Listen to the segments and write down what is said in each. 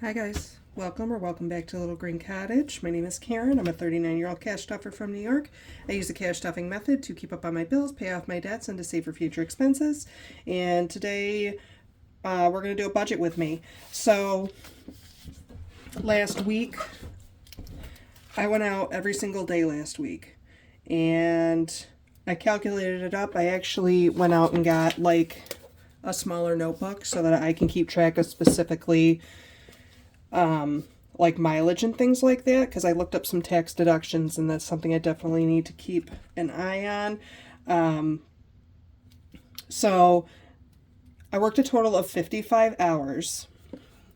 Hi guys, welcome back to Little Green Cottage. My name is Karen. I'm a 39-year-old cash stuffer from New York. I use the cash stuffing method to keep up on my bills, pay off my debts, and to save for future expenses. And today we're going to do a budget with me. So last week, I went out every single day last week. And I calculated it up. I actually went out and got like a smaller notebook so that I can keep track of specifically like mileage and things like that, because I looked up some tax deductions and that's something I definitely need to keep an eye on. So I worked a total of 55 hours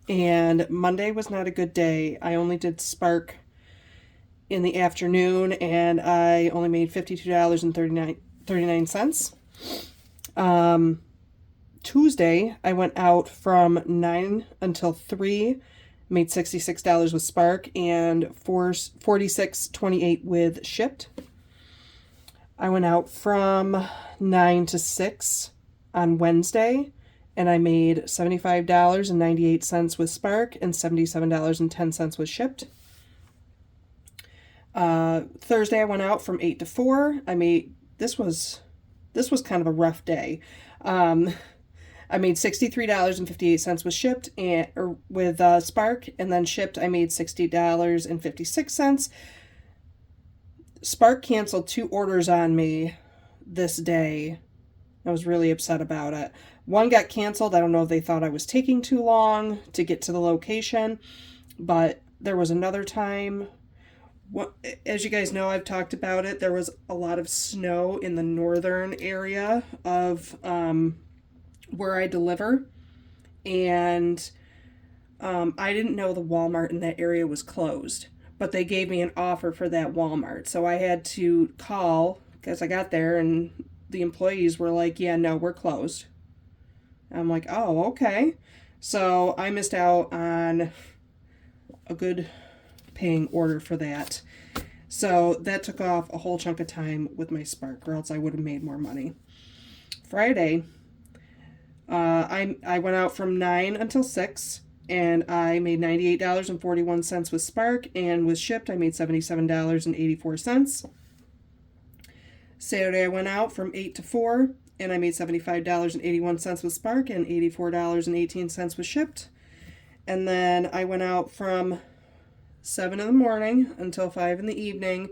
and Monday was not a good day. I only did Spark in the afternoon and I only made $52.39. Tuesday I went out from 9 until 3, made $66 with Spark and $46.28 with Shipt. I went out from 9 to 6 on Wednesday and I made $75.98 with Spark and $77.10 with Shipt. Thursday I went out from 8 to 4. This was kind of a rough day. I made $63.58 with Shipt and with Spark, and then Shipt I made $60.56. Spark canceled 2 orders on me this day. I was really upset about it. One got canceled. I don't know if they thought I was taking too long to get to the location, but there was another time. As you guys know, I've talked about it. There was a lot of snow in the northern area of where I deliver, and I didn't know the Walmart in that area was closed, but they gave me an offer for that Walmart, so I had to call because I got there and the employees were like, yeah, no, we're closed. I'm like, oh, okay. So I missed out on a good paying order for that. So that took off a whole chunk of time with my Spark, or else I would have made more money. Friday, I went out from 9 until 6, and I made $98.41 with Spark, and with Shipt I made $77.84. Saturday I went out from 8 to 4, and I made $75.81 with Spark and $84.18 with Shipt. And then I went out from 7 in the morning until 5 in the evening,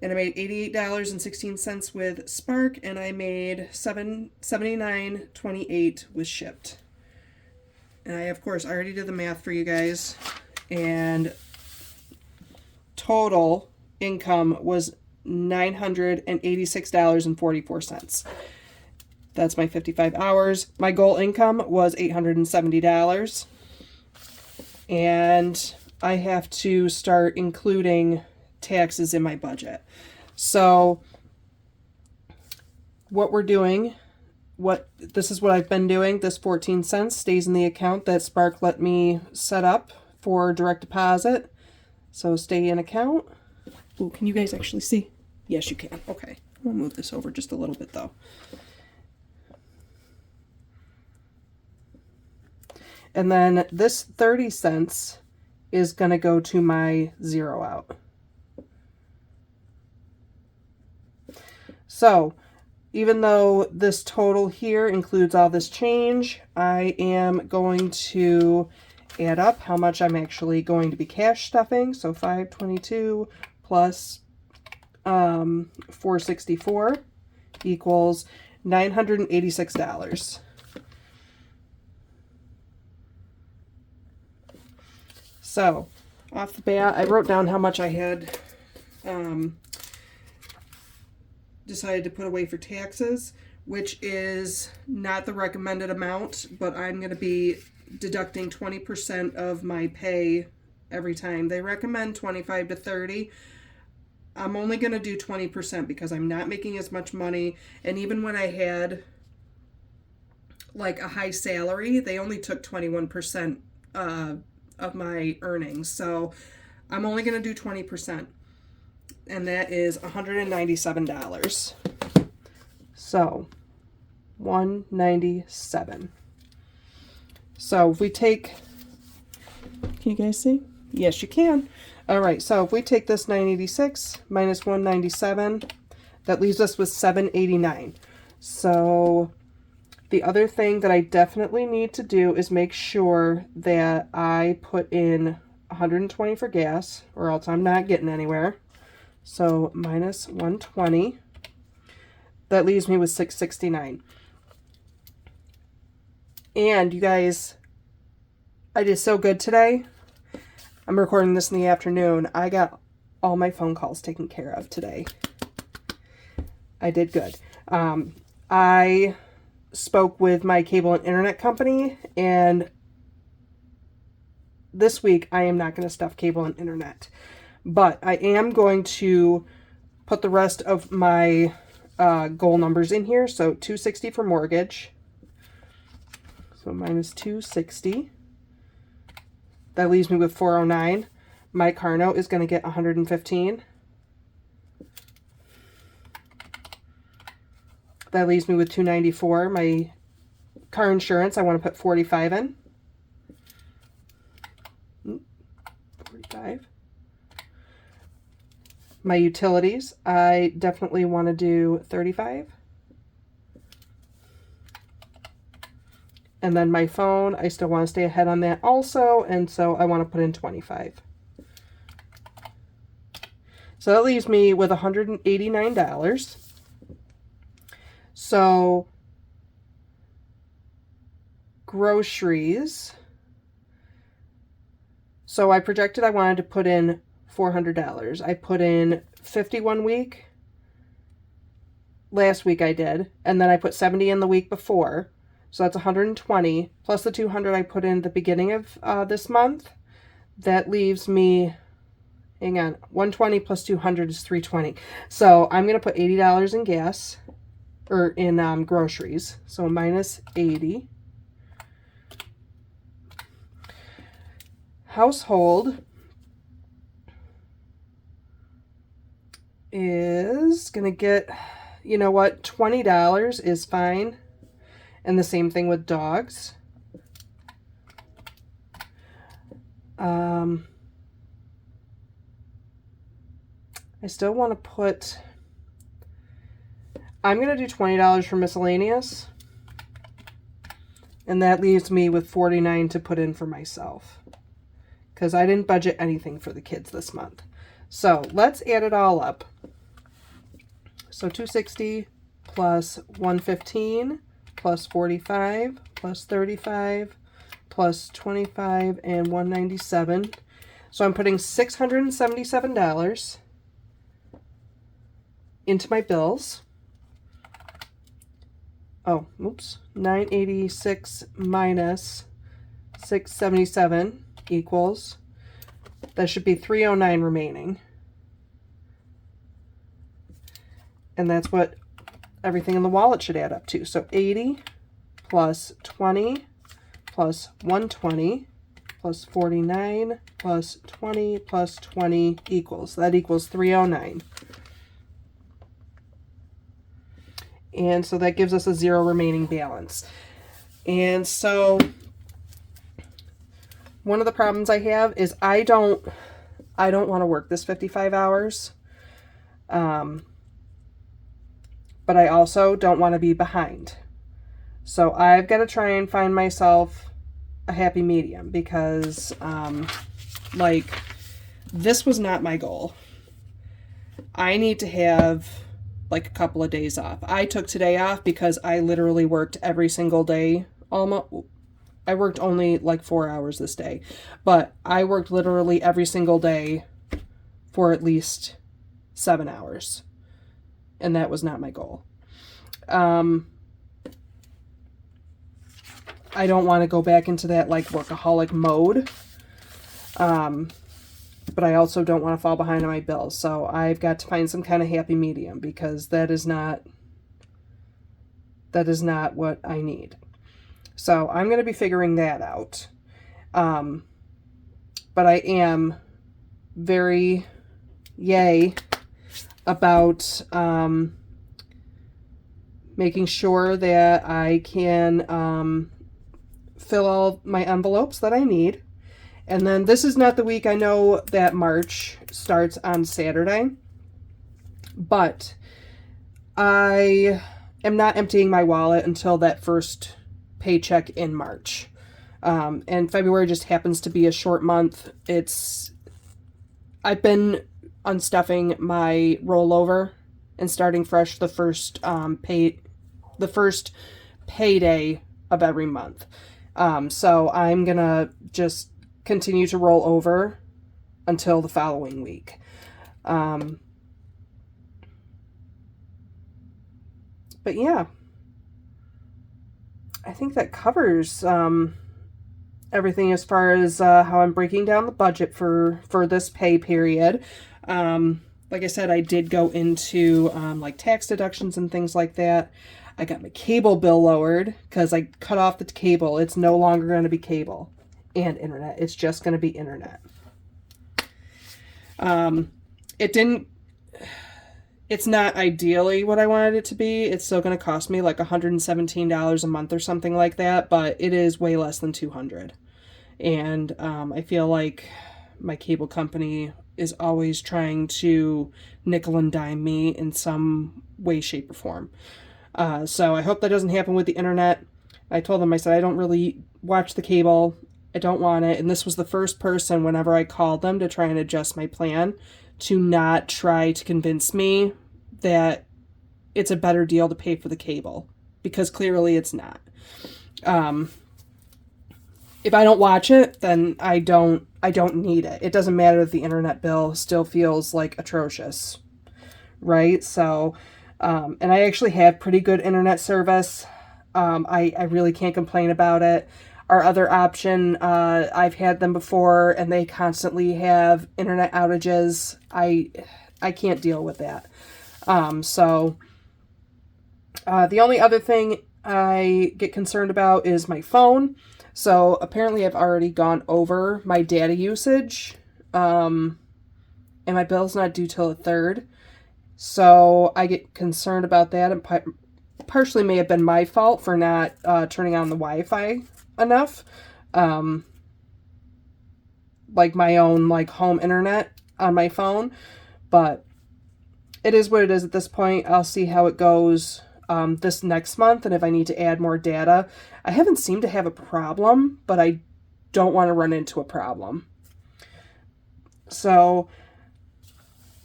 and I made $88.16 with Spark, and I made $79.28 with Shipt. And I, of course, already did the math for you guys, and total income was $986.44. That's my 55 hours. My goal income was $870, and I have to start including taxes in my budget. So what we're doing, this is what I've been doing. This 14 cents stays in the account that Spark let me set up for direct deposit. So stay in account. Ooh, can you guys actually see? Yes, you can. Okay. I'll move this over just a little bit though. And then this 30 cents is going to go to my zero out. So even though this total here includes all this change, I am going to add up how much I'm actually going to be cash stuffing. So 522 plus 464 equals $986. So off the bat, I wrote down how much I had decided to put away for taxes, which is not the recommended amount, but I'm going to be deducting 20% of my pay every time. They recommend 25 to 30. I'm only going to do 20% because I'm not making as much money, and even when I had like a high salary, they only took 21% of my earnings. So I'm only going to do 20, and that is $197. So 197. So if we take Can you guys see? Yes, you can. All right, so if we take this 986 minus 197, that leaves us with 789. So the other thing that I definitely need to do is make sure that I put in 120 for gas, or else I'm not getting anywhere. So minus 120. That leaves me with 669. And you guys, I did so good today. I'm recording this in the afternoon. I got all my phone calls taken care of today. I did good. I spoke with my cable and internet company, and this week I am not going to stuff cable and internet, but I am going to put the rest of my goal numbers in here. So 260 for mortgage. So minus 260. That leaves me with 409. My car note is going to get 115. That leaves me with 294. My car insurance, I want to put 45 in. 45. My utilities, I definitely want to do 35. And then my phone, I still want to stay ahead on that also, and so I want to put in 25. So that leaves me with $189. So groceries. So I projected I wanted to put in $400. I put in 50 one week. Last week I did. And then I put 70 in the week before. So that's 120 plus the 200 I put in at the beginning of this month. That leaves me, hang on, 120 plus 200 is 320. So I'm going to put $80 in gas, or in groceries. So minus 80. Household is going to get, you know what, $20 is fine. And the same thing with dogs. I still want to put, I'm going to do $20 for miscellaneous. And that leaves me with 49 to put in for myself, because I didn't budget anything for the kids this month. So let's add it all up. So 260 plus 115 plus 45 plus 35 plus 25 and 197. So I'm putting $677 into my bills. Oh, oops. 986 minus 677 equals, that should be 309 remaining. And that's what everything in the wallet should add up to. So 80 plus 20 plus 120 plus 49 plus 20 plus 20 equals, that equals 309. And so that gives us a 0 remaining balance. And so one of the problems I have is I don't want to work this 55 hours. But I also don't want to be behind. So I've got to try and find myself a happy medium, because like, this was not my goal. I need to have like a couple of days off. I took today off because I literally worked every single day. Almost, I worked only like 4 hours this day, but I worked literally every single day for at least 7 hours. And that was not my goal. I don't want to go back into that like workaholic mode. But I also don't want to fall behind on my bills. So I've got to find some kind of happy medium, because that is not what I need. So I'm going to be figuring that out. But I am very yay about making sure that I can fill all my envelopes that I need. And then this is not the week. I know that March starts on Saturday, but I am not emptying my wallet until that first paycheck in March. And February just happens to be a short month. I've been unstuffing my rollover and starting fresh the first payday of every month. So I'm gonna just continue to roll over until the following week. But yeah, I think that covers everything as far as how I'm breaking down the budget for this pay period. Like I said, I did go into like tax deductions and things like that. I got my cable bill lowered because I cut off the cable. It's no longer going to be cable and internet. It's just going to be internet. It's not ideally what I wanted it to be. It's still going to cost me like $117 a month or something like that, but it is way less than $200. And I feel like my cable company is always trying to nickel and dime me in some way, shape, or form. So I hope that doesn't happen with the internet. I told them, I said, I don't really watch the cable. I don't want it. And this was the first person, whenever I called them to try and adjust my plan, to not try to convince me that it's a better deal to pay for the cable, because clearly it's not. If I don't watch it, then I don't need it. It doesn't matter if the internet bill still feels like atrocious, right? So, and I actually have pretty good internet service. I really can't complain about it. Our other option, I've had them before, and they constantly have internet outages. I can't deal with that. The only other thing I get concerned about is my phone. So apparently I've already gone over my data usage, and my bill's not due till the 3rd. So I get concerned about that, and partially may have been my fault for not turning on the Wi-Fi enough. Like my own like home internet on my phone. But it is what it is at this point. I'll see how it goes this next month, and if I need to add more data. I haven't seemed to have a problem, but I don't want to run into a problem. So,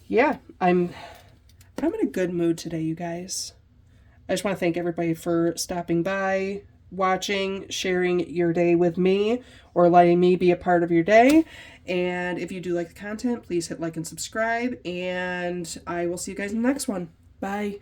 yeah, I'm in a good mood today, you guys. I just want to thank everybody for stopping by, watching, sharing your day with me, or letting me be a part of your day. And if you do like the content, please hit like and subscribe, and I will see you guys in the next one. Bye.